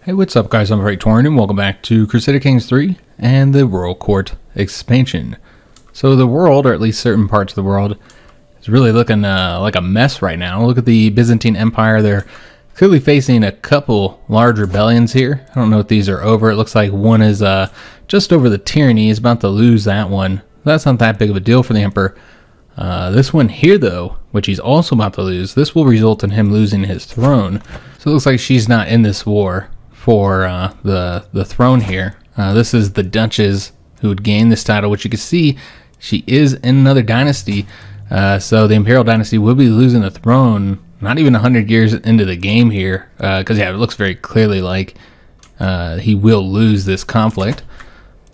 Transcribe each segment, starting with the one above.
Hey, what's up guys, I'm Praetorian and welcome back to Crusader Kings III and the Royal Court expansion. So the world, or at least certain parts of the world, is really looking like a mess right now. Look at the Byzantine Empire, they're clearly facing a couple large rebellions here. I don't know if these are over. It looks like one is just over the tyranny, he's about to lose that one. That's not that big of a deal for the Emperor. This one here though, which he's also about to lose, this will result in him losing his throne. So it looks like she's not in this war for the throne here. This is the Duchess who would gain this title, which you can see she is in another dynasty. So the Imperial dynasty will be losing the throne not even 100 years into the game here, because yeah, it looks very clearly like he will lose this conflict.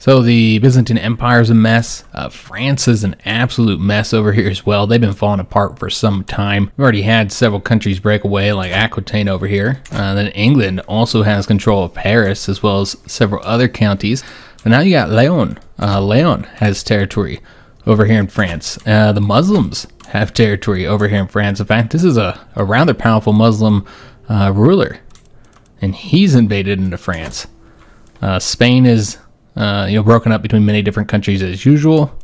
So the Byzantine Empire is a mess. France is an absolute mess over here as well. They've been falling apart for some time. We've already had several countries break away, like Aquitaine over here. Then England also has control of Paris, as well as several other counties. But now you got Leon. Leon has territory over here in France. The Muslims have territory over here in France. In fact, this is a rather powerful Muslim ruler, and he's invaded into France. Spain is broken up between many different countries as usual.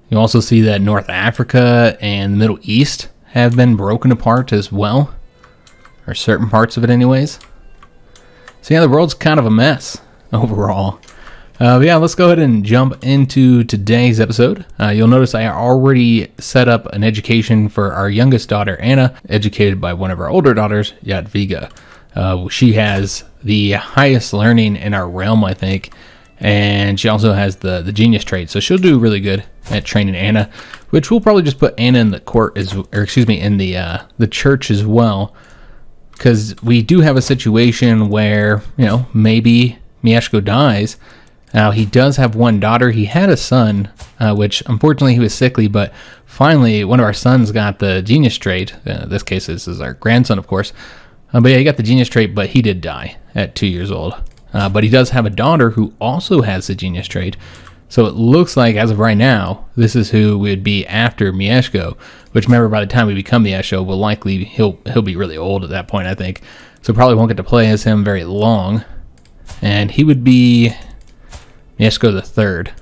You also see that North Africa and the Middle East have been broken apart as well, or certain parts of it anyways. So yeah, the world's kind of a mess overall. But yeah, let's go ahead and jump into today's episode. You'll notice I already set up an education for our youngest daughter, Anna, educated by one of our older daughters, Jadwiga. She has the highest learning in our realm, I think. And she also has the genius trait, so she'll do really good at training Anna, which we'll probably just put Anna in the court, in the church as well, because we do have a situation where, maybe Mieszko dies. Now, he does have one daughter. He had a son, which unfortunately he was sickly, but finally one of our sons got the genius trait. In this case, this is our grandson, of course. But yeah, he got the genius trait, but he did die at 2 years old. But he does have a daughter who also has the genius trait. So it looks like, as of right now, this is who would be after Mieszko. Which, remember, by the time we become Mieszko, will likely he'll be really old at that point, I think. So probably won't get to play as him very long. And he would be Mieszko III.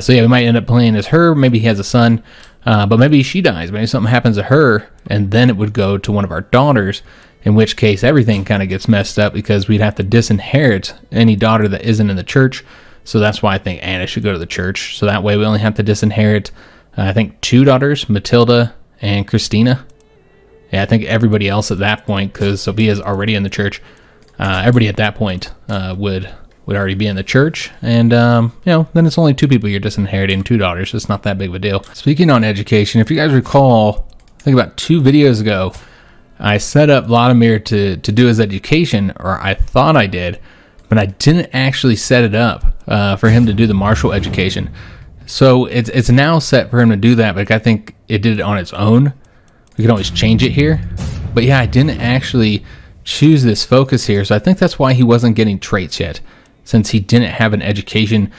So yeah, we might end up playing as her. Maybe he has a son, but maybe she dies. Maybe something happens to her, and then it would go to one of our daughters. In which case, everything kind of gets messed up because we'd have to disinherit any daughter that isn't in the church. So that's why I think Anna should go to the church. So that way we only have to disinherit, I think, 2 daughters, Matilda and Christina. Yeah, I think everybody else at that point, because Sophia's already in the church, everybody at that point would already be in the church. And, then it's only 2 people you're disinheriting, 2 daughters. So it's not that big of a deal. Speaking on education, if you guys recall, I think about 2 videos ago, I set up Vladimir to do his education, or I thought I did, but I didn't actually set it up for him to do the martial education. So it's now set for him to do that, but I think it did it on its own. We can always change it here. But yeah, I didn't actually choose this focus here, so I think that's why he wasn't getting traits yet, since he didn't have an education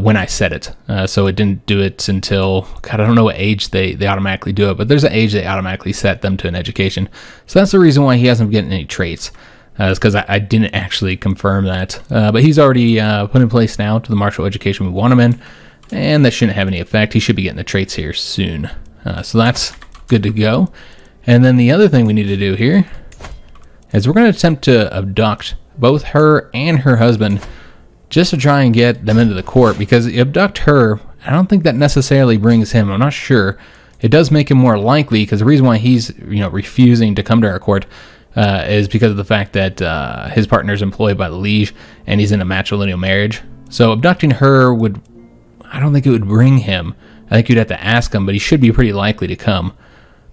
when I set it. So it didn't do it until, God, I don't know what age they automatically do it, but there's an age they automatically set them to an education. So that's the reason why he hasn't been getting any traits. It's because I didn't actually confirm that. But he's already put in place now to the martial education we want him in, and that shouldn't have any effect. He should be getting the traits here soon. So that's good to go. And then the other thing we need to do here is we're going to attempt to abduct both her and her husband, just to try and get them into the court, because you abduct her, I don't think that necessarily brings him. I'm not sure. It does make him more likely, because the reason why he's refusing to come to our court is because of the fact that his partner is employed by the liege and he's in a matrilineal marriage. So abducting her I don't think it would bring him. I think you'd have to ask him, but he should be pretty likely to come.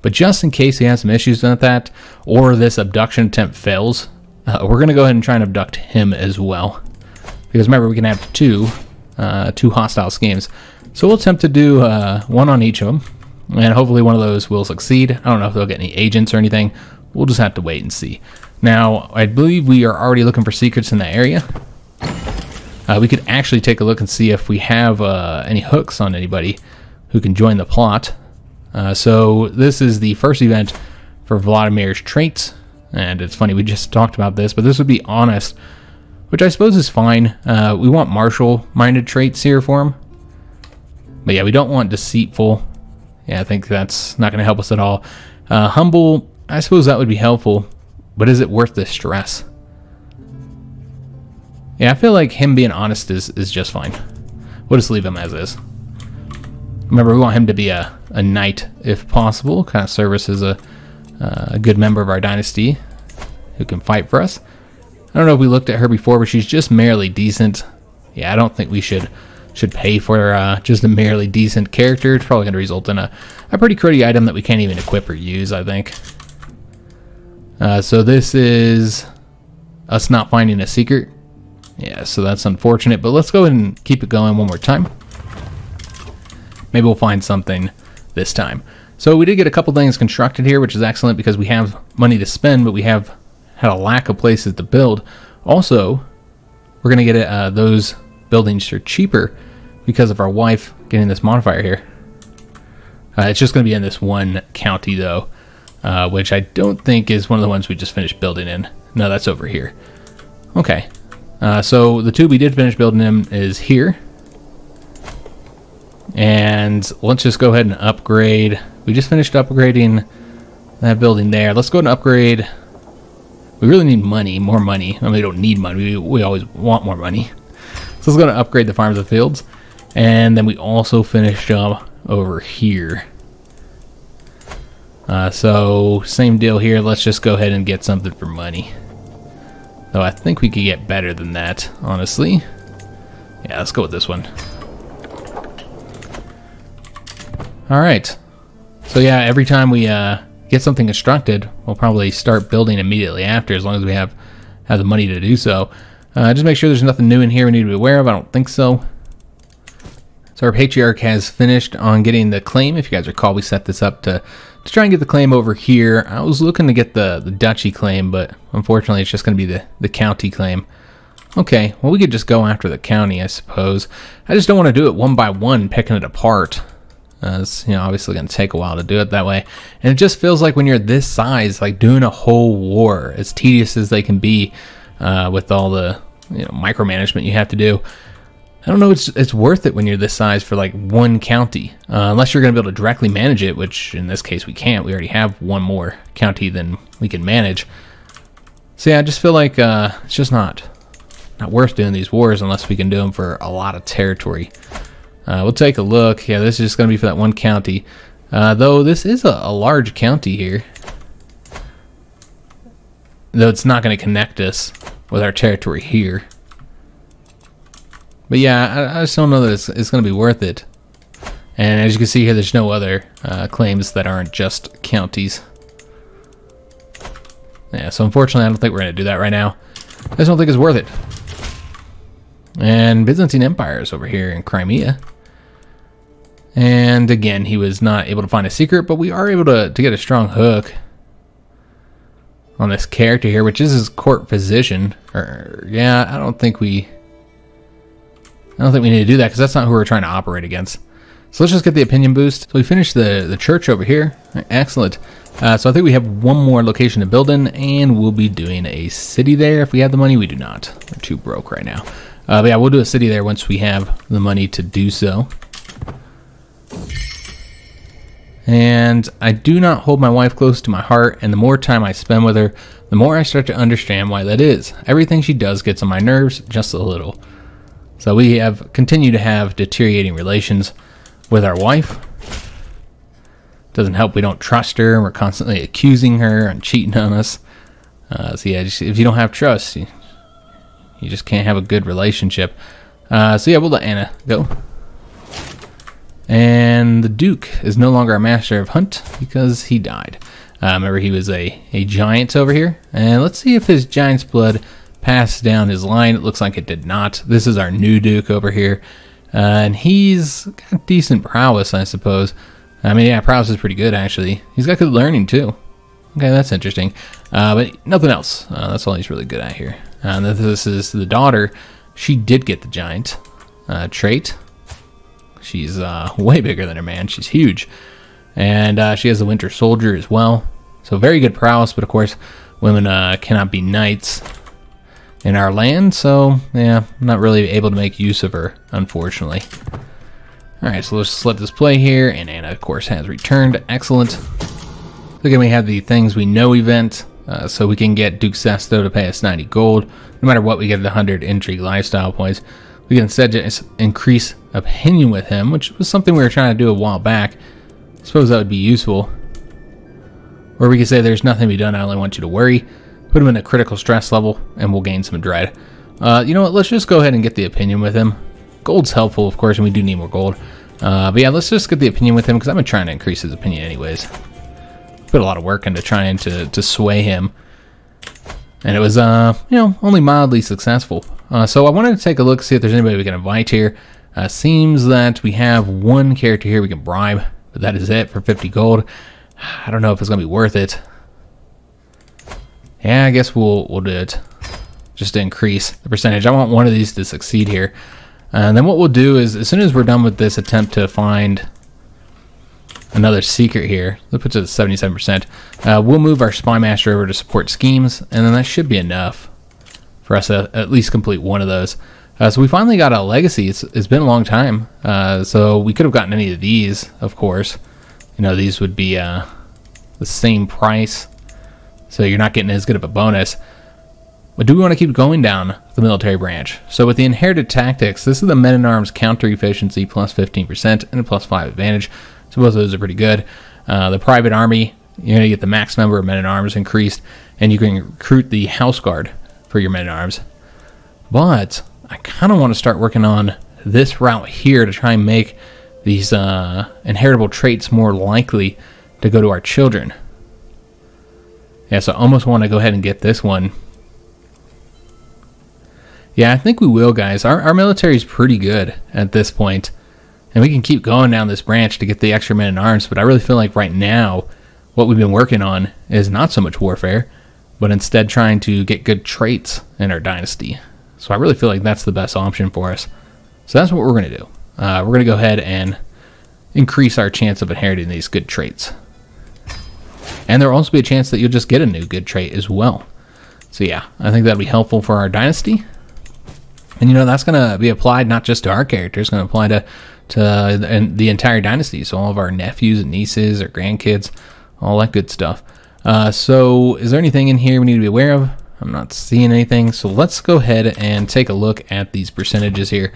But just in case he has some issues with that, or this abduction attempt fails, we're going to go ahead and try and abduct him as well. Because remember, we can have two hostile schemes. So we'll attempt to do one on each of them. And hopefully one of those will succeed. I don't know if they'll get any agents or anything. We'll just have to wait and see. Now, I believe we are already looking for secrets in the area. We could actually take a look and see if we have any hooks on anybody who can join the plot. So this is the first event for Vladimir's traits. And it's funny, we just talked about this, but this would be honest, which I suppose is fine. We want martial-minded traits here for him. But yeah, we don't want deceitful. Yeah, I think that's not going to help us at all. Humble, I suppose that would be helpful, but is it worth the stress? Yeah, I feel like him being honest is just fine. We'll just leave him as is. Remember, we want him to be a knight, if possible. Kind of service as a good member of our dynasty who can fight for us. I don't know if we looked at her before, but she's just merely decent. Yeah, I don't think we should pay for just a merely decent character. It's probably going to result in a pretty cruddy item that we can't even equip or use, I think. So this is us not finding a secret. Yeah, so that's unfortunate, but let's go ahead and keep it going one more time. Maybe we'll find something this time. So we did get a couple things constructed here, which is excellent because we have money to spend, but we have had a lack of places to build. Also, we're going to get those buildings are cheaper because of our wife getting this modifier here. It's just going to be in this one county, though, which I don't think is one of the ones we just finished building in. No, that's over here. Okay. So the two we did finish building in is here. And let's just go ahead and upgrade. We just finished upgrading that building there. Let's go ahead and upgrade. We really need money, more money. I mean, we don't need money. We always want more money. So let's go and upgrade the farms and fields. And then we also finished up over here. So same deal here. Let's just go ahead and get something for money. Though I think we could get better than that, honestly. Yeah, let's go with this one. Alright. So yeah, every time we get something constructed, we'll probably start building immediately after, as long as we have the money to do so. Just make sure there's nothing new in here we need to be aware of. I don't think so. So our patriarch has finished on getting the claim. If you guys recall, we set this up to try and get the claim over here. I was looking to get the duchy claim, but unfortunately it's just going to be the county claim. Okay, well, we could just go after the county, I suppose. I just don't want to do it one by one, picking it apart. It's, obviously going to take a while to do it that way. And it just feels like when you're this size, like doing a whole war, as tedious as they can be with all the micromanagement you have to do. I don't know, it's worth it when you're this size for like one county, unless you're going to be able to directly manage it, which in this case we can't. We already have one more county than we can manage. So yeah, I just feel like it's just not worth doing these wars unless we can do them for a lot of territory. We'll take a look. Yeah, this is just going to be for that one county. Though this is a large county here. Though it's not going to connect us with our territory here. But yeah, I just don't know that it's going to be worth it. And as you can see here, there's no other claims that aren't just counties. Yeah, so unfortunately, I don't think we're going to do that right now. I just don't think it's worth it. And Byzantine Empire is over here in Crimea. And again, he was not able to find a secret, but we are able to get a strong hook on this character here, which is his court physician. Yeah, I don't think we need to do that because that's not who we're trying to operate against. So let's just get the opinion boost. So we finished the church over here. Excellent. So I think we have one more location to build in, and we'll be doing a city there if we have the money. We do not. We're too broke right now. But yeah, we'll do a city there once we have the money to do so. And I do not hold my wife close to my heart, and the more time I spend with her, the more I start to understand why that is. Everything she does gets on my nerves just a little. So we have continued to have deteriorating relations with our wife. Doesn't help we don't trust her, and we're constantly accusing her and cheating on us. So yeah, if you don't have trust, you just can't have a good relationship. So yeah, we'll let Anna go. And the Duke is no longer a master of hunt because he died. Remember, he was a giant over here. And let's see if his giant's blood passed down his line. It looks like it did not. This is our new Duke over here. And he's got decent prowess, I suppose. I mean, yeah, prowess is pretty good, actually. He's got good learning, too. Okay, that's interesting. But nothing else. That's all he's really good at here. And this is the daughter. She did get the giant trait. She's way bigger than her man. She's huge. And she has the Winter Soldier as well. So very good prowess, but of course, women cannot be knights in our land, so yeah, I'm not really able to make use of her, unfortunately. Alright, so let's just let this play here, and Anna, of course, has returned. Excellent. Again, we have the Things We Know event, so we can get Duke Sesto to pay us 90 gold. No matter what, we get the 100 intrigue lifestyle points. We can instead just increase opinion with him, which was something we were trying to do a while back. I suppose that would be useful. Or we could say there's nothing to be done, I only want you to worry. Put him in a critical stress level, and we'll gain some dread. You know what, let's just go ahead and get the opinion with him. Gold's helpful, of course, and we do need more gold. But yeah, let's just get the opinion with him, because I've been trying to increase his opinion anyways. Put a lot of work into trying to sway him. And it was, you know, only mildly successful. So I wanted to take a look, see if there's anybody we can invite here. Seems that we have one character here we can bribe, but that is it for 50 gold. I don't know if it's going to be worth it. Yeah, I guess we'll do it. Just to increase the percentage. I want one of these to succeed here. And then what we'll do is, as soon as we're done with this attempt to find another secret here, let's put it at 77%, we'll move our Spy Master over to support schemes, and then that should be enough for us to at least complete one of those. So we finally got a legacy. It's been a long time. So we could have gotten any of these, of course. You know, these would be the same price, so you're not getting as good of a bonus. But do we want to keep going down the military branch? So with the inherited tactics, this is the men-at-arms counter efficiency plus 15% and a plus 5 advantage. So both of those are pretty good. The private army, you're going to get the max number of men-at-arms increased, and you can recruit the house guard for your men-at-arms. But I kind of want to start working on this route here to try and make these inheritable traits more likely to go to our children. Yeah, so I almost want to go ahead and get this one. Yeah, I think we will, guys. Our military is pretty good at this point. And we can keep going down this branch to get the extra men-at-arms, but I really feel like right now what we've been working on is not so much warfare, but instead trying to get good traits in our dynasty. So I really feel like that's the best option for us. So that's what we're going to do. We're going to go ahead and increase our chance of inheriting these good traits. And there will also be a chance that you'll just get a new good trait as well. So yeah, I think that'll be helpful for our dynasty. And you know, that's going to be applied not just to our characters, it's going to apply to the entire dynasty. So all of our nephews and nieces or grandkids, all that good stuff. So is there anything in here we need to be aware of? I'm not seeing anything. So let's go ahead and take a look at these percentages here.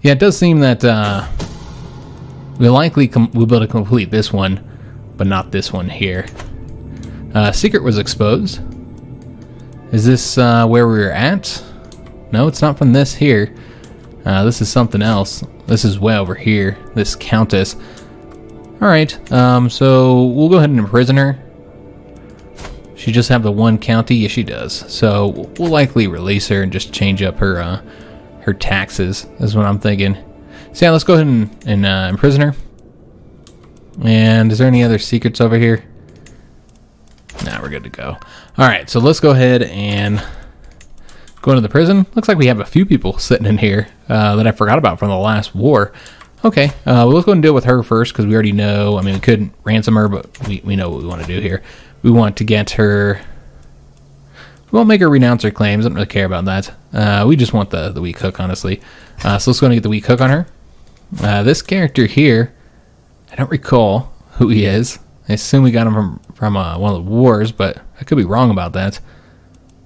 Yeah, it does seem that we'll be able to complete this one, but not this one here. Secret was exposed. Is this where we were at? No, it's not from this here. This is something else. This is way over here. This countess. Alright, so we'll go ahead and imprison her. She just have the one county? Yes, she does. So we'll likely release her and just change up her taxes, is what I'm thinking. So yeah, let's go ahead and imprison her. And is there any other secrets over here? Nah, we're good to go. Alright, so let's go ahead and go into the prison. Looks like we have a few people sitting in here that I forgot about from the last war. Okay, well, let's go and deal with her first, because we already know. I mean, we couldn't ransom her, but we know what we want to do here. We want to get her. We won't make her renounce her claims. I don't really care about that. We just want the weak hook, honestly. So let's go and get the weak hook on her. This character here, I don't recall who he is. I assume we got him from one of the wars, but I could be wrong about that.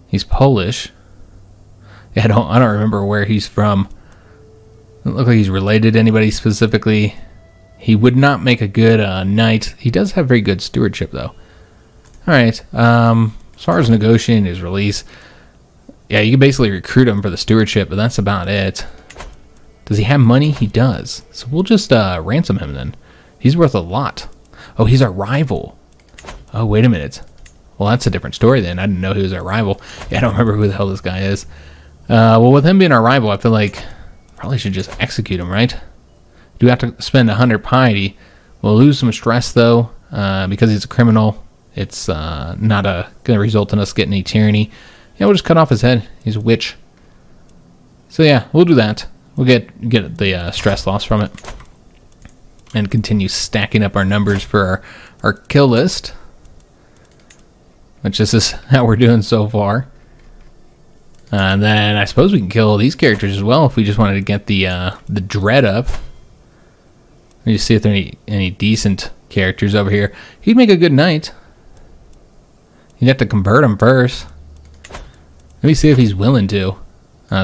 He's Polish. Yeah, I don't remember where he's from. Doesn't look like he's related to anybody specifically. He would not make a good knight. He does have very good stewardship, though. Alright, as far as negotiating his release, yeah, you can basically recruit him for the stewardship, but that's about it. Does he have money? He does. So we'll just ransom him then. He's worth a lot. Oh, he's our rival. Oh, wait a minute. Well, that's a different story then. I didn't know he was our rival. Yeah, I don't remember who the hell this guy is. Well, with him being our rival, I feel like probably should just execute him, right? Do have to spend 100 piety. We'll lose some stress, though, because he's a criminal. It's not going to result in us getting any tyranny. Yeah, we'll just cut off his head. He's a witch. So yeah, we'll do that. We'll get the stress loss from it. And continue stacking up our numbers for our kill list. which this is how we're doing so far. And then I suppose we can kill these characters as well if we just wanted to get the dread up. Let me see if there are any decent characters over here. He'd make a good knight. You'd have to convert him first. Let me see if he's willing to.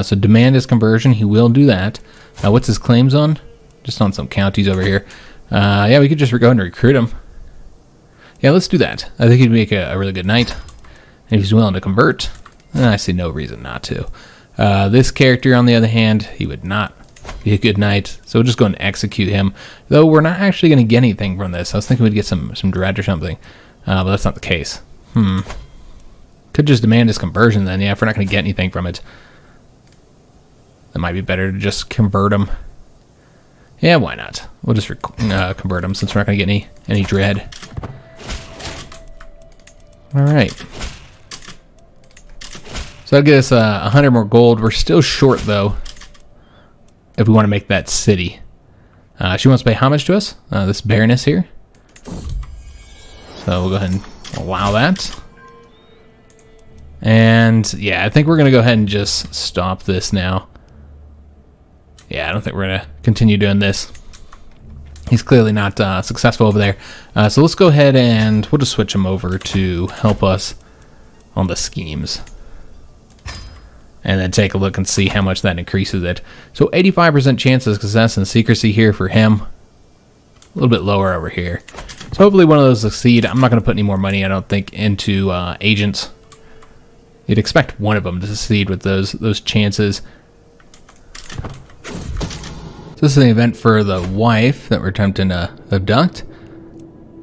So demand his conversion. He will do that. What's his claims on? Just on some counties over here. Yeah, we could just go ahead and recruit him. Yeah, let's do that. I think he'd make a really good knight. And if he's willing to convert, I see no reason not to. This character, on the other hand, he would not be a good knight. So we'll just go and execute him. Though we're not actually going to get anything from this. I was thinking we'd get some dread or something. But that's not the case. Could just demand his conversion then. Yeah, if we're not going to get anything from it. It might be better to just convert him. Yeah, why not? We'll just convert him since we're not going to get any dread. Alright. So that'll get us 100 more gold. We're still short, though, if we want to make that city. She wants to pay homage to us, this Baroness here. So we'll go ahead and allow that. And, yeah, I think we're going to go ahead and just stop this now. Yeah, I don't think we're going to continue doing this. He's clearly not successful over there. So let's go ahead and we'll just switch him over to help us on the schemes. And then take a look and see how much that increases it. So 85% chance of success and secrecy here for him. A little bit lower over here. So hopefully one of those succeed. I'm not going to put any more money, I don't think, into agents. You'd expect one of them to succeed with those chances. So this is an event for the wife that we're attempting to abduct.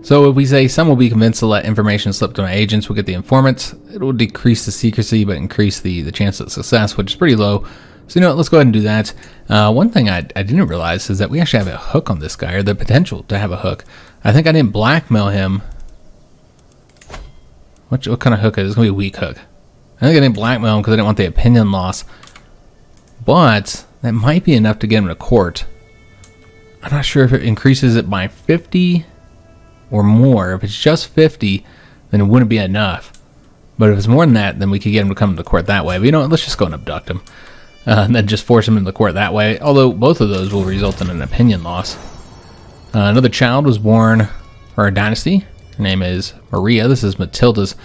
So if we say some will be convinced to let information slip to my agents, we'll get the informants. It will decrease the secrecy, but increase the chance of success, which is pretty low. So you know what, let's go ahead and do that. One thing I didn't realize is that we actually have a hook on this guy, or the potential to have a hook. I think I didn't blackmail him. What kind of hook is it? It's going to be a weak hook. I think I didn't blackmail him because I didn't want the opinion loss. But that might be enough to get him to court. I'm not sure if it increases it by 50 or more. If it's just 50, then it wouldn't be enough. But if it's more than that, then we could get him to come to court that way. But you know what, let's just go and abduct him. And then just force him into the court that way. Although both of those will result in an opinion loss. Another child was born for our dynasty. Her name is Maria. This is Matilda's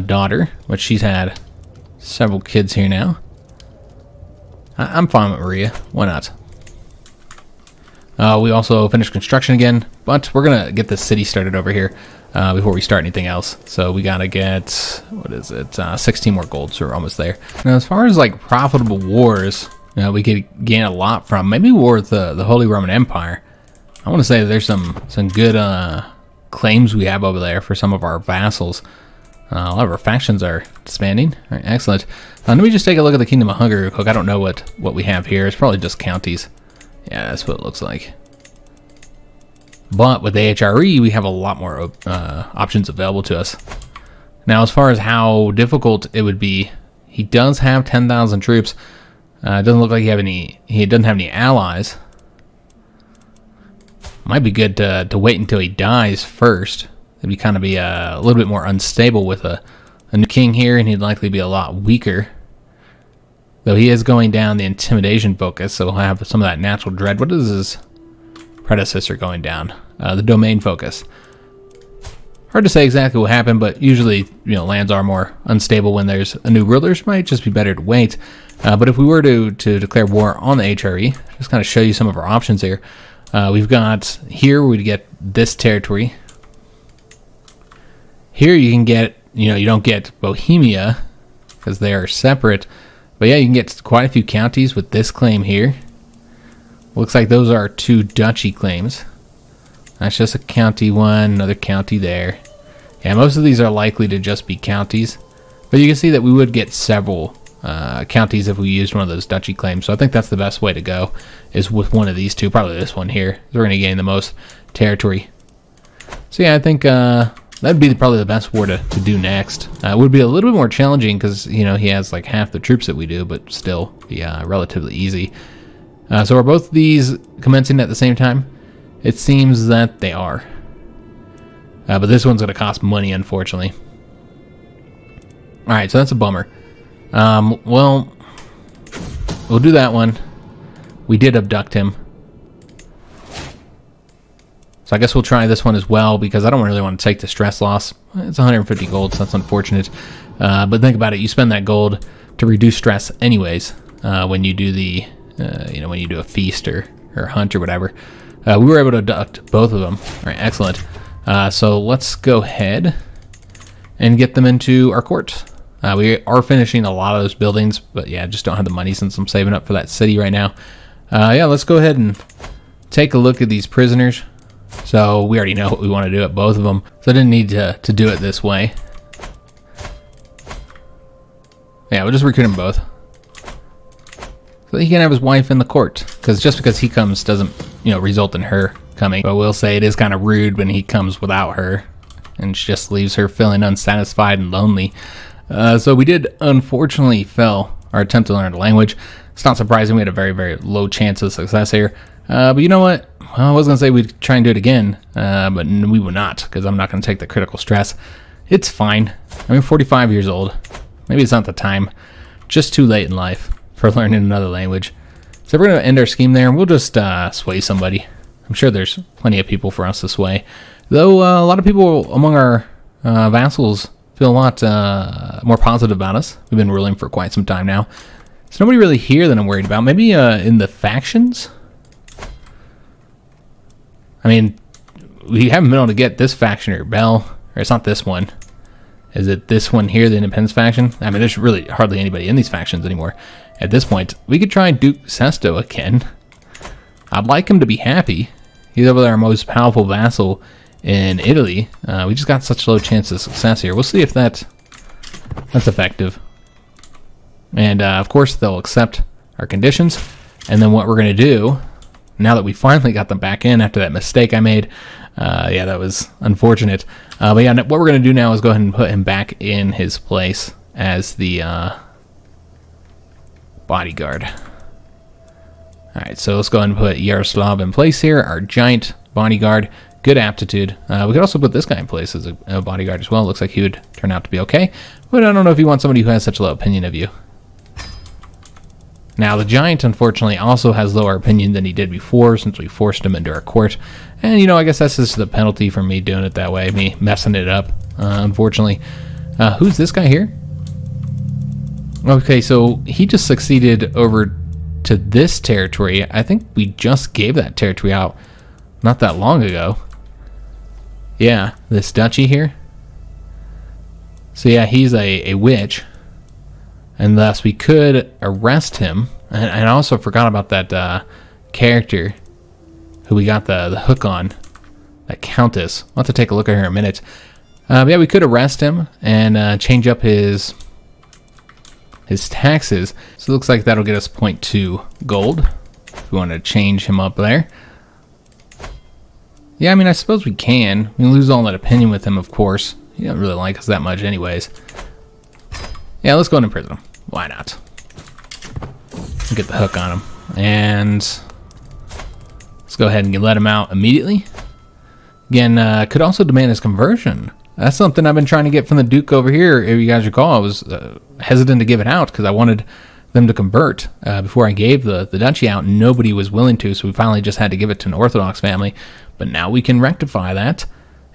daughter, which she's had several kids here now. I'm fine with Maria. Why not? We also finished construction again, but we're going to get this city started over here before we start anything else. So we got to get, what is it, 16 more gold, so we're almost there. Now, as far as like profitable wars, you know, we could gain a lot from, maybe war with the Holy Roman Empire. I want to say there's some good claims we have over there for some of our vassals. A lot of our factions are expanding. All right, excellent. Let me just take a look at the Kingdom of Hungary real quick. I don't know what we have here. It's probably just counties. Yeah, that's what it looks like. But with the HRE, we have a lot more options available to us. Now, as far as how difficult it would be, he does have 10,000 troops. It doesn't look like he doesn't have any allies. Might be good to wait until he dies first. It'd be a little bit more unstable with a new king here, and he'd likely be a lot weaker. Though he is going down the intimidation focus, so he'll have some of that natural dread. What is his predecessor going down? The domain focus. Hard to say exactly what happened, but usually, you know, lands are more unstable when there's a new ruler. So it might just be better to wait. But if we were to declare war on the HRE, just kind of show you some of our options here. We've got here we'd get this territory. Here you can get, you know, you don't get Bohemia because they are separate. But yeah, you can get quite a few counties with this claim here. Looks like those are two duchy claims. That's just a county one, another county there. Yeah, most of these are likely to just be counties. But you can see that we would get several counties if we used one of those duchy claims. So I think that's the best way to go, is with one of these two. Probably this one here. We're going to gain the most territory. So yeah, I think that'd be probably the best war to do next. It would be a little bit more challenging because, you know, he has like half the troops that we do, but still be relatively easy. So are both these commencing at the same time? It seems that they are. But this one's going to cost money, unfortunately. Alright, so that's a bummer. Well, we'll do that one. We did abduct him. So I guess we'll try this one as well, because I don't really want to take the stress loss. It's 150 gold, so that's unfortunate. But think about it, you spend that gold to reduce stress anyways, when you do the, when you do a feast or hunt or whatever. We were able to abduct both of them. All right, excellent. So let's go ahead and get them into our court. We are finishing a lot of those buildings, but yeah, just don't have the money since I'm saving up for that city right now. Yeah, let's go ahead and take a look at these prisoners. So we already know what we want to do at both of them, so I didn't need to do it this way. Yeah, we'll just recruit them both. So he can have his wife in the court, because just because he comes doesn't, result in her coming. But we'll say it is kind of rude when he comes without her, and she just leaves her feeling unsatisfied and lonely. So we did unfortunately fail our attempt to learn the language. It's not surprising, we had a very, very low chance of success here. But you know what? Well, I was going to say we'd try and do it again, but we will not, because I'm not going to take the critical stress. It's fine. I'm 45 years old. Maybe it's not the time. Just too late in life for learning another language. So we're going to end our scheme there, and we'll just sway somebody. I'm sure there's plenty of people for us to sway. Though a lot of people among our vassals feel a lot more positive about us. We've been ruling for quite some time now. There's nobody really here that I'm worried about. Maybe in the factions? I mean, we haven't been able to get this faction or rebel. Or it's not this one. Is it this one here, the Independence faction? I mean, there's really hardly anybody in these factions anymore. At this point, we could try Duke Sesto again. I'd like him to be happy. He's over there our most powerful vassal in Italy. We just got such low chance of success here. We'll see if that's effective. And, of course, they'll accept our conditions. And then what we're going to do, now that we finally got them back in after that mistake I made, yeah, that was unfortunate. But yeah, what we're going to do now is go ahead and put him back in his place as the bodyguard. Alright, so let's go ahead and put Yaroslav in place here, our giant bodyguard. Good aptitude. We could also put this guy in place as a bodyguard as well. Looks like he would turn out to be okay. But I don't know if you want somebody who has such a low opinion of you. Now, the giant, unfortunately, also has lower opinion than he did before, since we forced him into our court. And, I guess that's just the penalty for me doing it that way, me messing it up, unfortunately. Who's this guy here? Okay, so he just succeeded over to this territory. I think we just gave that territory out not that long ago. Yeah, this duchy here. So, yeah, he's a witch. And thus we could arrest him. And I also forgot about that character who we got the hook on. That countess. I'll have to take a look at her in a minute. But yeah, we could arrest him and change up his taxes. So it looks like that'll get us 0.2 gold. If we want to change him up there. Yeah, I mean, I suppose we can. We lose all that opinion with him, of course. He doesn't really like us that much anyways. Yeah, let's go and imprison him. Why not? Get the hook on him. And let's go ahead and let him out immediately. Again, could also demand his conversion. That's something I've been trying to get from the Duke over here. If you guys recall, I was hesitant to give it out because I wanted them to convert before I gave the duchy out. Nobody was willing to, so we finally just had to give it to an Orthodox family. But now we can rectify that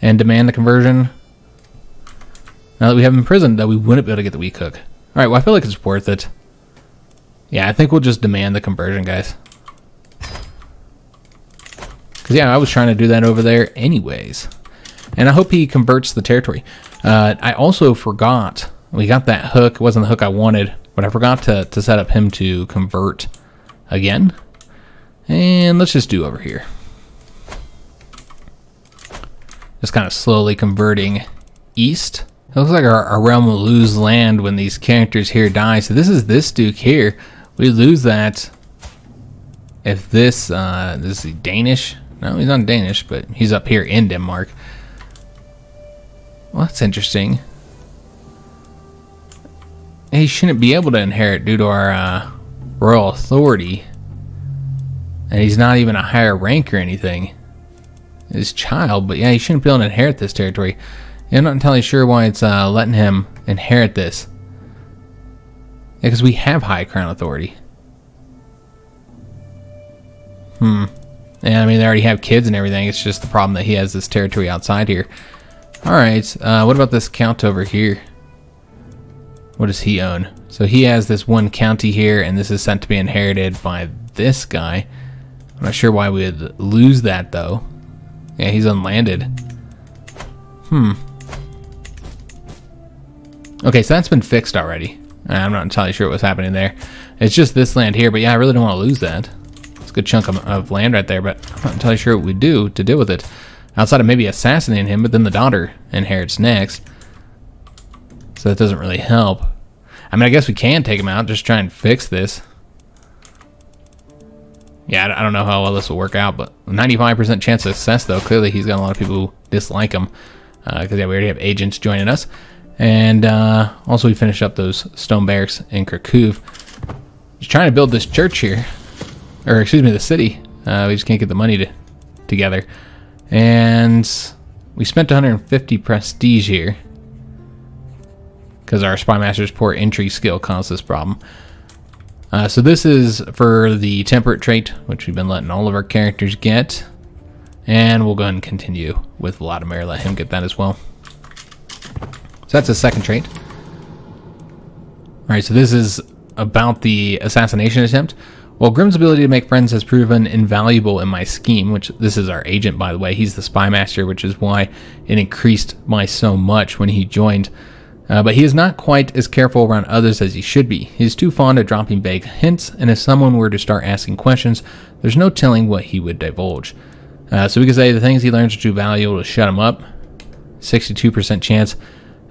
and demand the conversion. Now that we have him imprisoned, that we wouldn't be able to get the weak hook. Alright, well, I feel like it's worth it. Yeah, I think we'll just demand the conversion, guys. Because, yeah, I was trying to do that over there anyways. And I hope he converts the territory. I also forgot, we got that hook. It wasn't the hook I wanted, but I forgot to set up him to convert again. And let's just do over here. Just kind of slowly converting east. It looks like our realm will lose land when these characters here die. So this is this Duke here. We lose that if this is he Danish? No, he's not Danish, but he's up here in Denmark. Well, that's interesting. He shouldn't be able to inherit due to our royal authority. And he's not even a higher rank or anything. His child, but yeah, he shouldn't be able to inherit this territory. I'm not entirely sure why it's letting him inherit this. Yeah, because we have high crown authority. Yeah, I mean, they already have kids and everything. It's just the problem that he has this territory outside here. Alright, what about this count over here? What does he own? So he has this one county here, and this is sent to be inherited by this guy. I'm not sure why we would lose that, though. Yeah, he's unlanded. Okay, so that's been fixed already. I'm not entirely sure what was happening there. It's just this land here, but yeah, I really don't want to lose that. It's a good chunk of land right there, but I'm not entirely sure what we do to deal with it. Outside of maybe assassinating him, but then the daughter inherits next. So that doesn't really help. I mean, I guess we can take him out, just try and fix this. Yeah, I don't know how well this will work out, but 95% chance of success, though. Clearly, he's got a lot of people who dislike him. Because, yeah, we already have agents joining us. And also, we finished up those stone barracks in Krakow. Just trying to build this church here. Or, excuse me, the city. We just can't get the money together. And we spent 150 prestige here. Because our spy master's poor intrigue skill caused this problem. So this is for the temperate trait, which we've been letting all of our characters get. And we'll go ahead and continue with Vladimir, let him get that as well. So that's a second trait. Alright, so this is about the assassination attempt. Well, Grimm's ability to make friends has proven invaluable in my scheme, which this is our agent, by the way. He's the spy master, which is why it increased by so much when he joined. But he is not quite as careful around others as he should be. He's too fond of dropping vague hints, and if someone were to start asking questions, there's no telling what he would divulge. So we can say the things he learns are too valuable to shut him up. 62% chance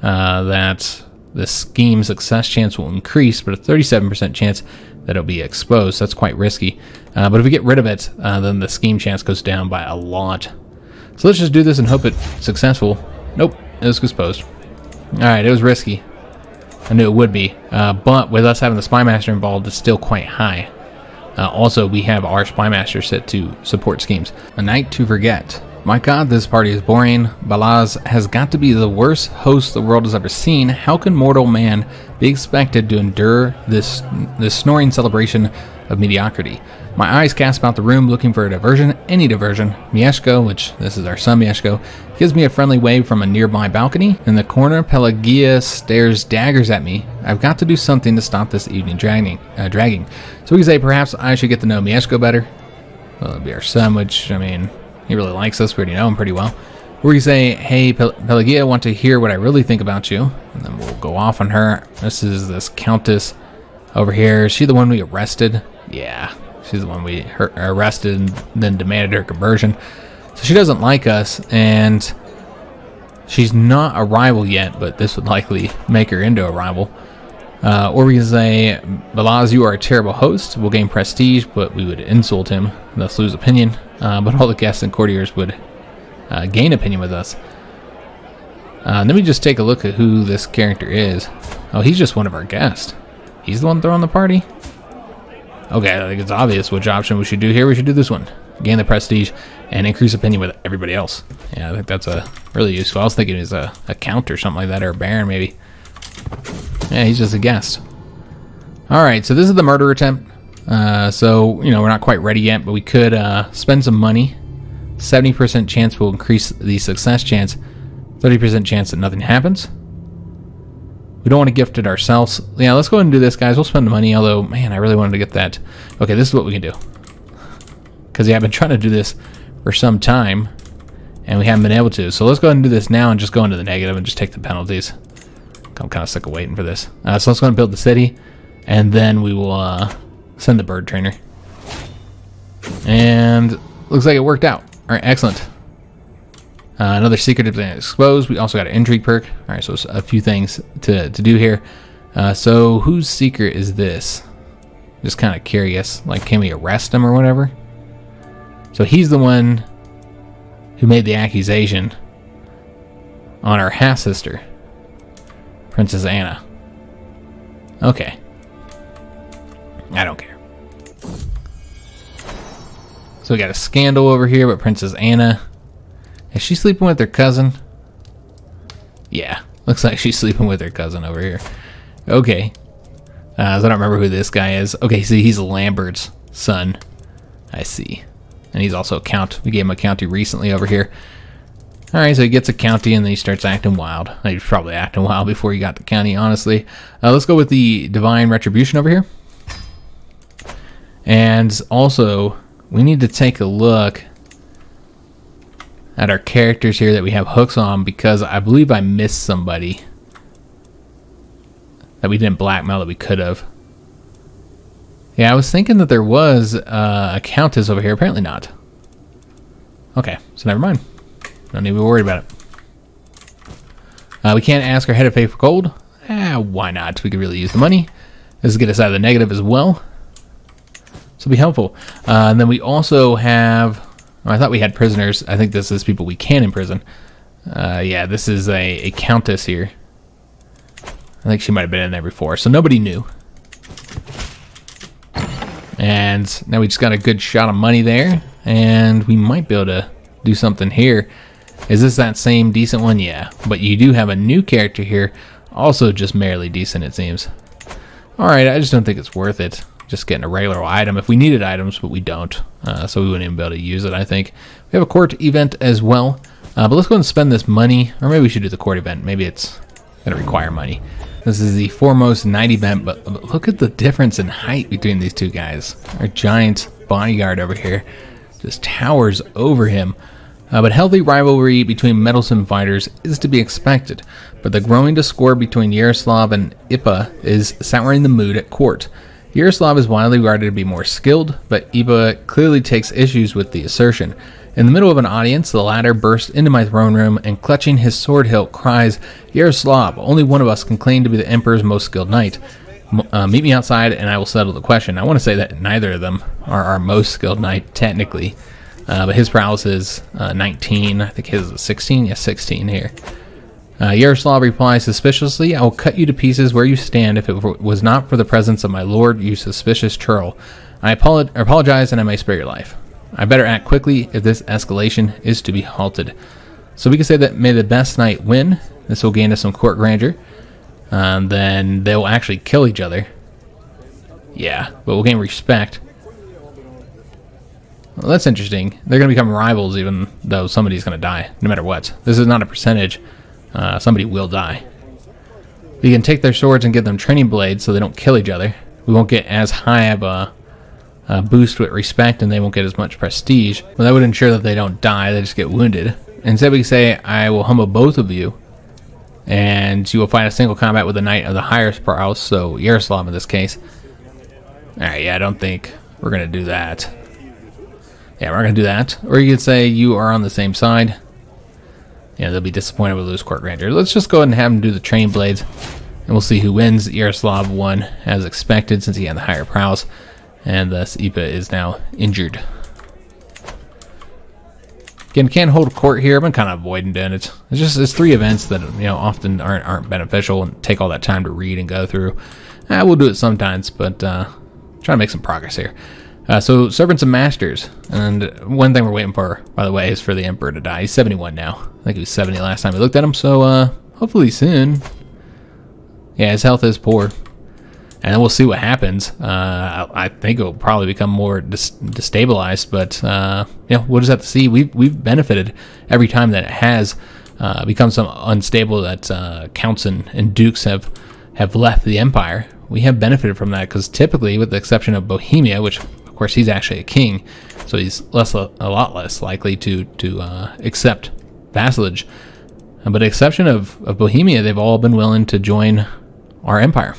that the scheme success chance will increase, but a 37% chance that it'll be exposed. That's quite risky. But if we get rid of it, then the scheme chance goes down by a lot. So let's just do this and hope it's successful. Nope, it was exposed. Alright, it was risky. I knew it would be. But with us having the spy master involved, it's still quite high. Also, we have our spy master set to support schemes. A night to forget. My god, this party is boring. Balaz has got to be the worst host the world has ever seen. How can mortal man be expected to endure this snoring celebration of mediocrity? My eyes cast about the room looking for a diversion, any diversion. Mieszko, which this is our son Mieszko, gives me a friendly wave from a nearby balcony. In the corner, Pelagia stares daggers at me. I've got to do something to stop this evening dragging. So we can say perhaps I should get to know Mieszko better. Well, it'll be our son, which, I mean, he really likes us. We already know him pretty well. We can say, hey, Pelagia, I want to hear what I really think about you. And then we'll go off on her. This is this countess over here. Is she the one we arrested? Yeah. She's the one we arrested and then demanded her conversion. So she doesn't like us, and she's not a rival yet, but this would likely make her into a rival. Or we can say, Balaz, you are a terrible host. We'll gain prestige, but we would insult him, thus lose opinion. But all the guests and courtiers would gain opinion with us. Let me just take a look at who this character is. Oh, he's just one of our guests. He's the one throwing the party? Okay, I think it's obvious which option we should do here. We should do this one. Gain the prestige and increase opinion with everybody else. Yeah, I think that's a really useful. I was thinking it was a count or something like that, or a baron maybe. Yeah, he's just a guest. Alright, so this is the murder attempt. So, you know, we're not quite ready yet, but we could spend some money. 70% chance will increase the success chance. 30% chance that nothing happens. We don't want to gift it ourselves. Yeah, let's go ahead and do this, guys. We'll spend the money, although, man, I really wanted to get that. Okay, this is what we can do. Because, yeah, I've been trying to do this for some time, and we haven't been able to. So let's go ahead and do this now and just go into the negative and just take the penalties. I'm kind of sick of waiting for this. So let's go ahead and build the city, and then we will send the bird trainer. And looks like it worked out. All right, excellent. Another secret has been exposed. We also got an intrigue perk. All right, so a few things to do here. So whose secret is this? Just kind of curious. Like, can we arrest him or whatever? So he's the one who made the accusation on our half-sister, Princess Anna. Okay. I don't care. So we got a scandal over here with Princess Anna. Is she sleeping with her cousin? Yeah, looks like she's sleeping with her cousin over here. Okay. So I don't remember who this guy is. Okay, see, he's Lambert's son. I see. And he's also a count. We gave him a county recently over here. Alright, so he gets a county and then he starts acting wild. He was probably acting wild before he got the county, honestly. Let's go with the Divine Retribution over here. And also, we need to take a look at our characters here that we have hooks on, because I believe I missed somebody that we didn't blackmail that we could have. Yeah, I was thinking that there was a countess over here. Apparently not. Okay, so never mind. Don't need to be worried about it. We can't ask our head of faith for gold. Why not? We could really use the money. This will get us out of the negative as well. This will be helpful. And then we also have... Oh, I thought we had prisoners. I think this is people we can imprison. Yeah, this is a countess here. I think she might have been in there before, so nobody knew. And now we just got a good shot of money there, and we might be able to do something here. Is this that same decent one? Yeah, but you do have a new character here, also just merely decent, it seems. Alright, I just don't think it's worth it. Just getting a regular item if we needed items, but we don't, so we wouldn't even be able to use it, I think. We have a court event as well, but let's go and spend this money, or maybe we should do the court event. Maybe it's going to require money. This is the foremost knight event, but look at the difference in height between these two guys. Our giant bodyguard over here just towers over him. But healthy rivalry between meddlesome fighters is to be expected, but the growing discord between Yaroslav and Ipa is souring the mood at court. Yaroslav is widely regarded to be more skilled, but Ipa clearly takes issues with the assertion. In the middle of an audience, the latter bursts into my throne room and, clutching his sword hilt, cries, "Yaroslav, only one of us can claim to be the Emperor's most skilled knight. Meet me outside and I will settle the question." I want to say that neither of them are our most skilled knight, technically. But his prowess is 19. I think his is 16. Yes, 16 here. Yaroslav replies suspiciously, "I will cut you to pieces where you stand if it was not for the presence of my lord, you suspicious churl. I apologize and I may spare your life. I better act quickly if this escalation is to be halted." So we can say that may the best knight win. This will gain us some court grandeur. Then they'll actually kill each other. Yeah, but we'll gain respect. Well, that's interesting. They're going to become rivals even though somebody's going to die, no matter what. This is not a percentage. Somebody will die. We can take their swords and give them training blades so they don't kill each other. We won't get as high of a boost with respect, and they won't get as much prestige. But that would ensure that they don't die, they just get wounded. Instead we can say, "I will humble both of you, and you will fight a single combat with a knight of the higher prowess," so Yaroslav in this case. Alright, yeah, I don't think we're going to do that. Yeah, we're not going to do that. Or you could say, "You are on the same side." Yeah, they'll be disappointed with lose court grandeur. Let's just go ahead and have them do the train blades, and we'll see who wins. Yaroslav won as expected since he had the higher prowess, and thus Ipa is now injured. Again, can't hold court here. I've been kind of avoiding doing it. It's 3 events that often aren't beneficial and take all that time to read and go through. We'll do it sometimes, but trying to make some progress here. So servants and masters, and one thing we're waiting for, by the way, is for the Emperor to die. He's 71 now. I think he was 70 last time we looked at him, so hopefully soon. Yeah, his health is poor, and then we'll see what happens. I think it'll probably become more destabilized, but we'll just have to see. We've benefited every time that it has become some unstable, that counts and dukes have left the empire. We have benefited from that, because typically, with the exception of Bohemia, which of course he's actually a king, so he's a lot less likely to accept vassalage. But the exception of Bohemia, they've all been willing to join our empire.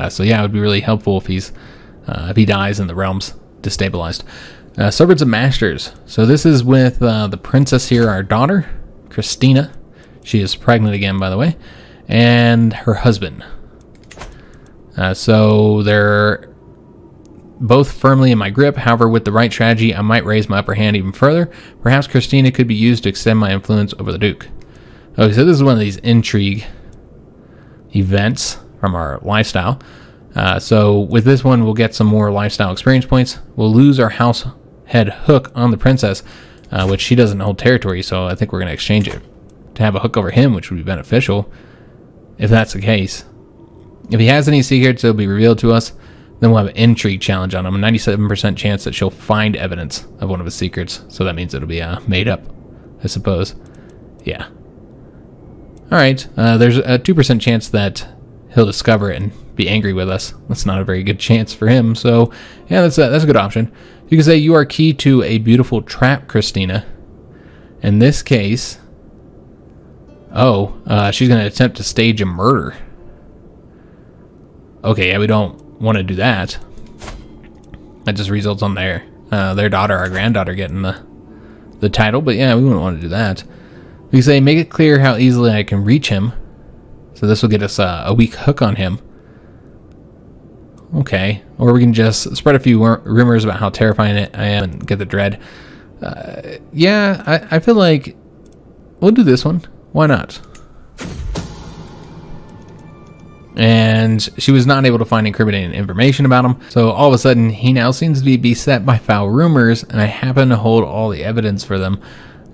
So yeah, it would be really helpful if he dies and the realm's destabilized. Servants and masters. So this is with the princess here, our daughter, Christina. She is pregnant again, by the way, and her husband. So they're both firmly in my grip. However, with the right strategy, I might raise my upper hand even further. Perhaps Christina could be used to extend my influence over the Duke. Okay, so this is one of these intrigue events from our lifestyle. So with this one, we'll get some more lifestyle experience points. We'll lose our house head hook on the princess, which she doesn't hold territory, so I think we're going to exchange it to have a hook over him, which would be beneficial if that's the case. If he has any secrets, they'll be revealed to us. Then we'll have an intrigue challenge on him. A 97% chance that she'll find evidence of one of his secrets. So that means it'll be made up, I suppose. Yeah. Alright, there's a 2% chance that he'll discover it and be angry with us. That's not a very good chance for him. So, yeah, that's a good option. You can say, you are key to a beautiful trap, Christina. In this case... she's going to attempt to stage a murder. Okay, yeah, we don't want to do that. That just results on their daughter, our granddaughter, getting the title. But yeah, we wouldn't want to do that. We can say, make it clear how easily I can reach him. So this will get us a weak hook on him. Okay. Or we can just spread a few rumors about how terrifying I am and get the dread. Yeah, I feel like we'll do this one. Why not? And she was not able to find incriminating information about him. So all of a sudden, he now seems to be beset by foul rumors, and I happen to hold all the evidence for them.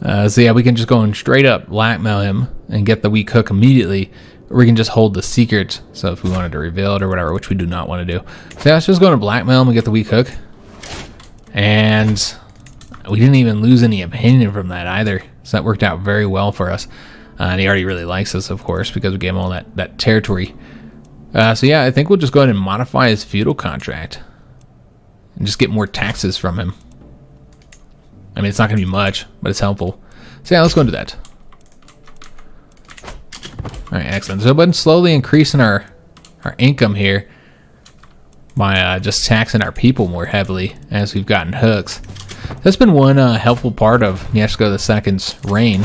So yeah, we can just go and straight up blackmail him and get the weak hook immediately. Or we can just hold the secret. So if we wanted to reveal it or whatever, which we do not want to do. So yeah, let's just go and blackmail him and get the weak hook. And we didn't even lose any opinion from that either. So that worked out very well for us. And he already really likes us, of course, because we gave him all that territory. So yeah, I think we'll just go ahead and modify his feudal contract. And just get more taxes from him. I mean, it's not going to be much, but it's helpful. So yeah, let's go and do that. Alright, excellent. So we've been slowly increasing our income here by just taxing our people more heavily as we've gotten hooks. That's been one helpful part of Mieszko II's reign.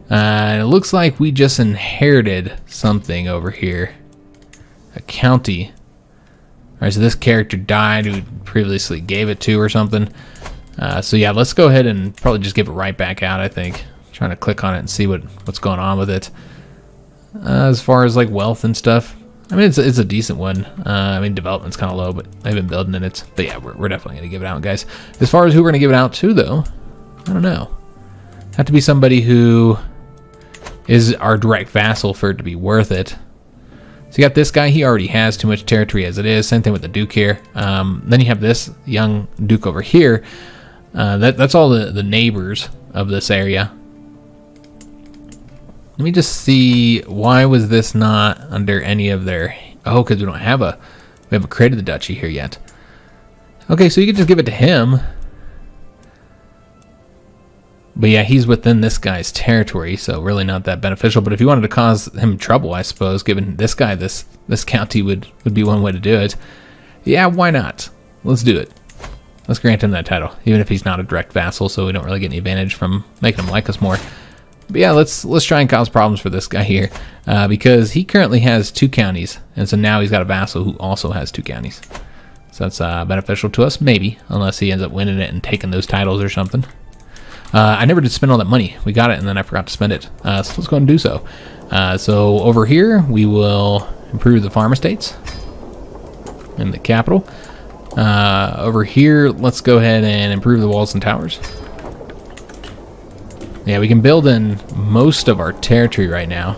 And it looks like we just inherited something over here. A county. Alright, so this character died who previously gave it to or something. So yeah, let's go ahead and probably just give it right back out, I think. Trying to click on it and see what's going on with it. As far as like wealth and stuff, I mean, it's a decent one. I mean, development's kind of low, but I've been building in it. But yeah, we're definitely going to give it out, guys. As far as who we're going to give it out to, though, I don't know. Have to be somebody who is our direct vassal for it to be worth it. So you got this guy. He already has too much territory as it is. Same thing with the Duke here. Then you have this young Duke over here. That's all the neighbors of this area. Let me just see, why was this not under any of their... Oh, because we haven't created the duchy here yet. Okay, so you can just give it to him. But yeah, he's within this guy's territory, so really not that beneficial. But if you wanted to cause him trouble, I suppose, giving this guy this county would be one way to do it. Yeah, why not? Let's do it. Let's grant him that title, even if he's not a direct vassal, so we don't really get any advantage from making him like us more. But yeah, let's try and cause problems for this guy here, because he currently has 2 counties, and so now he's got a vassal who also has 2 counties. So that's beneficial to us, maybe, unless he ends up winning it and taking those titles or something. I never did spend all that money. We got it, and then I forgot to spend it. So let's go ahead and do so. So over here, we will improve the farm estates in the capital. Over here, let's go ahead and improve the walls and towers. Yeah, we can build in most of our territory right now.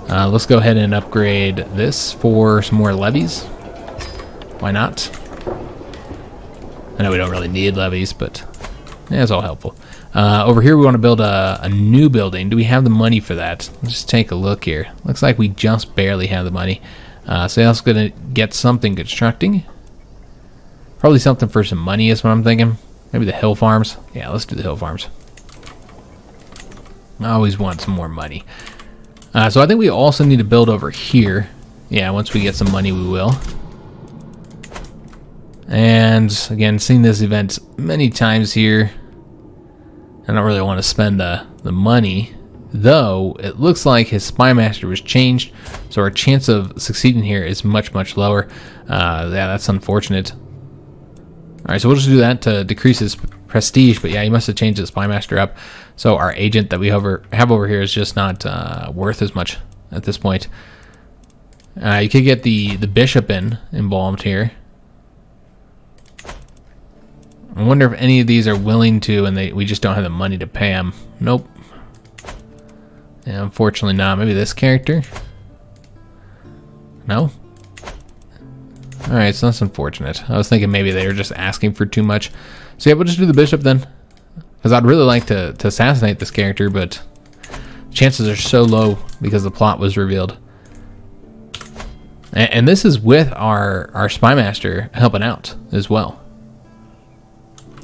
Let's go ahead and upgrade this for some more levies. Why not? I know we don't really need levies, but yeah, it's all helpful. Over here, we want to build a new building. Do we have the money for that? Let's just take a look here. Looks like we just barely have the money. So that's going to get something constructing. Probably something for some money is what I'm thinking. Maybe the hill farms. Yeah, let's do the hill farms. I always want some more money. So I think we also need to build over here. Yeah, once we get some money, we will. And again, seen this event many times here. I don't really want to spend the money, though it looks like his spy master was changed, so our chance of succeeding here is much, much lower. Yeah, that's unfortunate. Alright, so we'll just do that to decrease his prestige, but yeah, he must have changed his spy master up. So our agent that we have over here is just not worth as much at this point. You could get the bishop involved here. I wonder if any of these are willing to, and we just don't have the money to pay them. Nope. Yeah, unfortunately not. Maybe this character. No? Alright, so that's unfortunate. I was thinking maybe they were just asking for too much. So yeah, we'll just do the bishop then. Because I'd really like to assassinate this character, but chances are so low because the plot was revealed. And this is with our spy master helping out as well.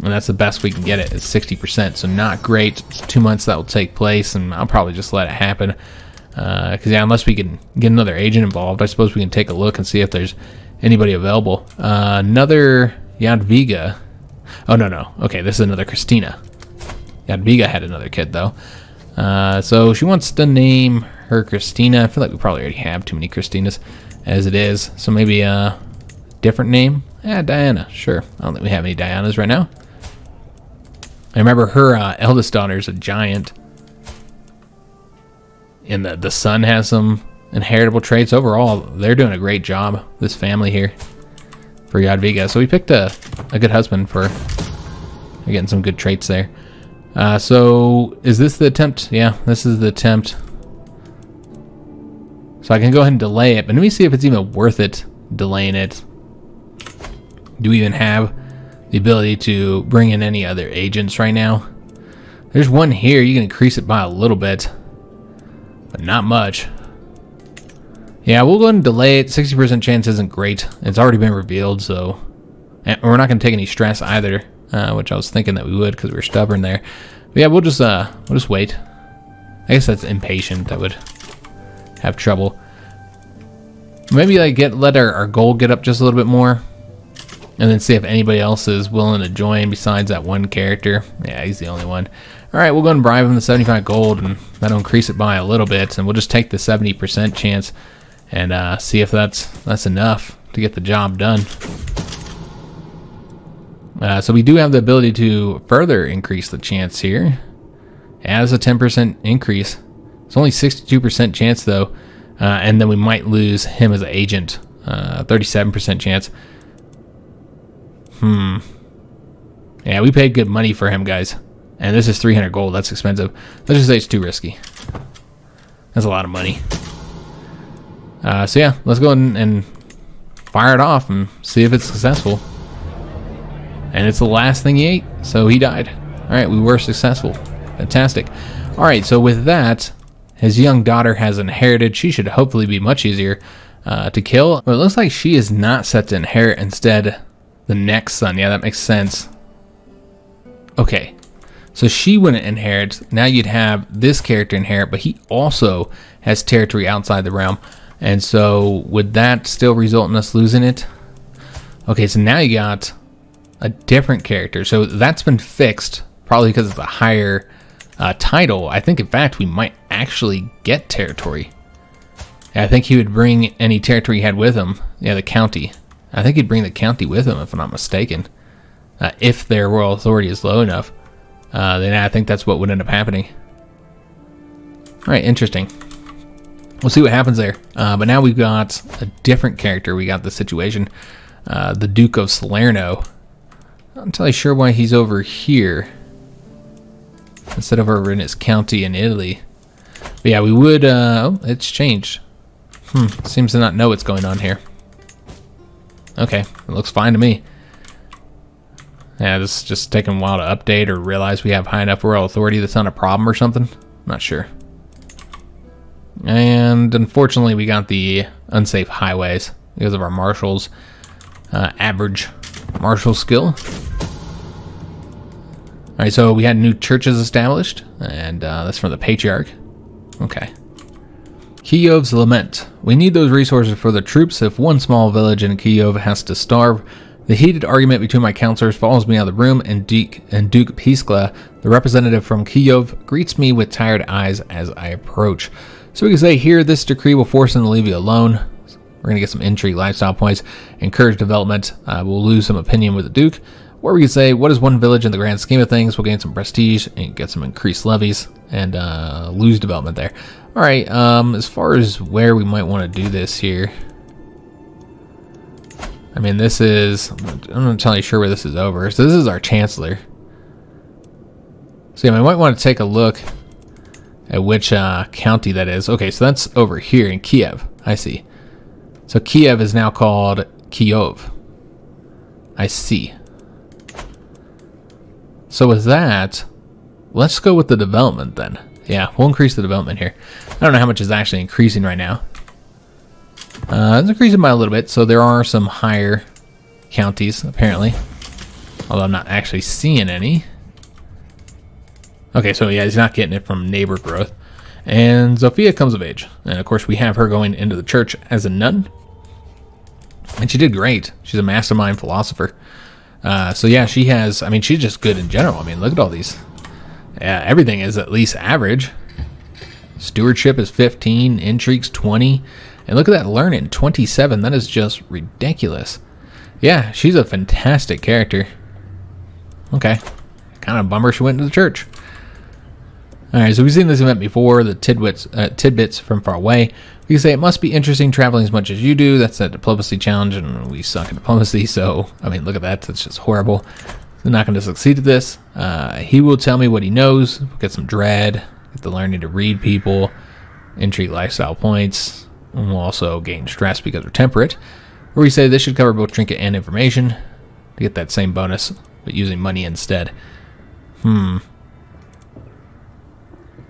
And that's the best we can get it, is 60%. So not great. It's 2 months that will take place, and I'll probably just let it happen. Because yeah, unless we can get another agent involved, I suppose we can take a look and see if there's anybody available. Another Jadwiga. Oh, no. Okay, this is another Christina. Jadwiga had another kid, though. So she wants to name her Christina. I feel like we probably already have too many Christinas as it is. So maybe a different name? Yeah, Diana. Sure. I don't think we have any Dianas right now. I remember her eldest daughter is a giant. And the son has some inheritable traits. Overall, they're doing a great job, this family here, for Jadwiga. So we picked a good husband for getting some good traits there. So is this the attempt? Yeah, this is the attempt. So I can go ahead and delay it, but let me see if it's even worth it delaying it. Do we even have the ability to bring in any other agents right now? There's one here. You can increase it by a little bit, but not much. Yeah, we'll go ahead and delay it. 60% chance isn't great. It's already been revealed, so... And we're not going to take any stress either, which I was thinking that we would because we were stubborn there. But yeah, we'll just wait. I guess that's impatient. That would have trouble. Maybe like let our goal get up just a little bit more, and then see if anybody else is willing to join besides that one character. Yeah, he's the only one. All right, we'll go and bribe him the 75 gold, and that'll increase it by a little bit, and we'll just take the 70% chance and see if that's enough to get the job done. So we do have the ability to further increase the chance here. As a 10% increase. It's only 62% chance though, and then we might lose him as an agent. 37% chance. Yeah, we paid good money for him, guys. And this is 300 gold. That's expensive. Let's just say it's too risky. That's a lot of money. So yeah, let's go and fire it off and see if it's successful. And it's the last thing he ate, so he died. All right, we were successful. Fantastic. All right, so with that, his young daughter has inherited. She should hopefully be much easier to kill. But it looks like she is not set to inherit. Instead, the next son. Yeah, that makes sense. Okay, so she wouldn't inherit. Now you'd have this character inherit, but he also has territory outside the realm. And so would that still result in us losing it? Okay, so now you got a different character. So that's been fixed, probably because it's a higher title. I think, in fact, we might actually get territory. I think he would bring any territory he had with him. Yeah, the county. I think he'd bring the county with him, if I'm not mistaken. If their royal authority is low enough, then I think that's what would end up happening. All right, interesting. We'll see what happens there. But now we've got a different character. We got the situation. The Duke of Salerno. I'm not entirely sure why he's over here instead of over in his county in Italy. But yeah, we would... oh, it's changed. Seems to not know what's going on here. Okay, it looks fine to me. Yeah, this is just taking a while to update or realize we have high enough royal authority that's not a problem or something. Not sure. And unfortunately, we got the unsafe highways because of our marshals' average martial skill. All right, so we had new churches established, and that's from the patriarch. Okay. Kyiv's lament. We need those resources for the troops. If one small village in Kyiv has to starve, the heated argument between my counselors follows me out of the room, and Duke Piskla, the representative from Kyiv, greets me with tired eyes as I approach. So we can say here, this decree will force him to leave you alone. We're going to get some intrigue lifestyle points, encourage development. We'll lose some opinion with the Duke. Or we could say, what is one village in the grand scheme of things? We'll gain some prestige and get some increased levies and lose development there. All right, as far as where we might want to do this here, I mean, this is, I'm not entirely sure where this is over. So this is our chancellor. So yeah, we might want to take a look at which county that is. Okay, so that's over here in Kiev. I see. So Kiev is now called Kyiv. I see. So with that, let's go with the development then. Yeah, we'll increase the development here. I don't know how much is actually increasing right now. It's increasing by a little bit, so there are some higher counties, apparently. Although I'm not actually seeing any. Okay, so yeah, he's not getting it from neighbor growth. And Zofia comes of age. And of course we have her going into the church as a nun. And she did great. She's a mastermind philosopher. So yeah, she has, I mean, she's just good in general. I mean, look at all these. Yeah, everything is at least average. Stewardship is 15, intrigues 20. And look at that learning, 27. That is just ridiculous. Yeah, she's a fantastic character. Okay. Kind of bummer she went to the church. Alright, so we've seen this event before, the tidbits from far away. We can say it must be interesting traveling as much as you do. That's a diplomacy challenge, and we suck at diplomacy, so, I mean, look at that. That's just horrible. They're not going to succeed at this. He will tell me what he knows. We'll get some dread, get the learning to read people, intrigue lifestyle points, and we'll also gain stress because we're temperate. Or we say this should cover both trinket and information to get that same bonus, but using money instead.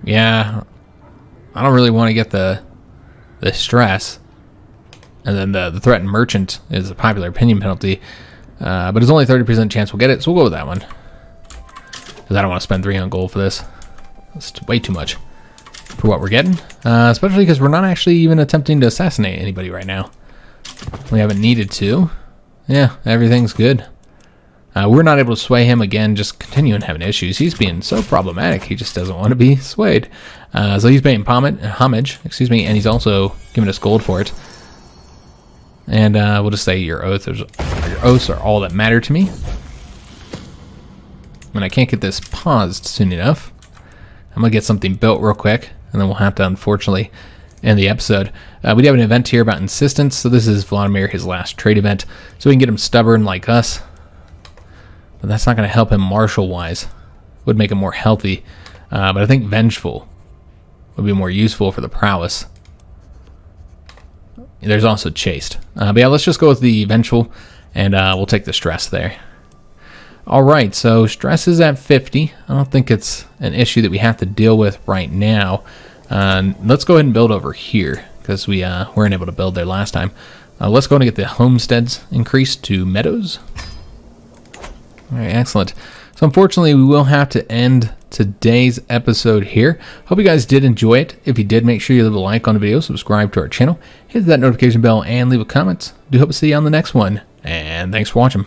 Yeah, I don't really want to get the stress. And then the threatened merchant is a popular opinion penalty. But it's only 30% chance we'll get it, so we'll go with that one. Because I don't want to spend 300 gold for this. That's way too much for what we're getting. Especially because we're not actually even attempting to assassinate anybody right now. We haven't needed to. Yeah, everything's good. We're not able to sway him again, just continuing having issues. He's being so problematic, he just doesn't want to be swayed. So he's paying homage, and he's also giving us gold for it. And we'll just say your oaths are all that matter to me. And I can't get this paused soon enough. I'm going to get something built real quick, and then we'll have to, unfortunately, end the episode. We do have an event here about insistence, so this is Vladimir, his last trade event. So we can get him stubborn like us. But that's not going to help him martial-wise. Would make him more healthy. But I think vengeful would be more useful for the prowess. There's also chaste. But yeah, let's just go with the vengeful, and we'll take the stress there. Alright, so stress is at 50. I don't think it's an issue that we have to deal with right now. Let's go ahead and build over here, because we weren't able to build there last time. Let's go and get the homesteads increased to meadows. Alright, excellent. So unfortunately, we will have to end today's episode here. Hope you guys did enjoy it. If you did, make sure you leave a like on the video, subscribe to our channel, hit that notification bell, and leave a comment. Do hope to see you on the next one, and thanks for watching.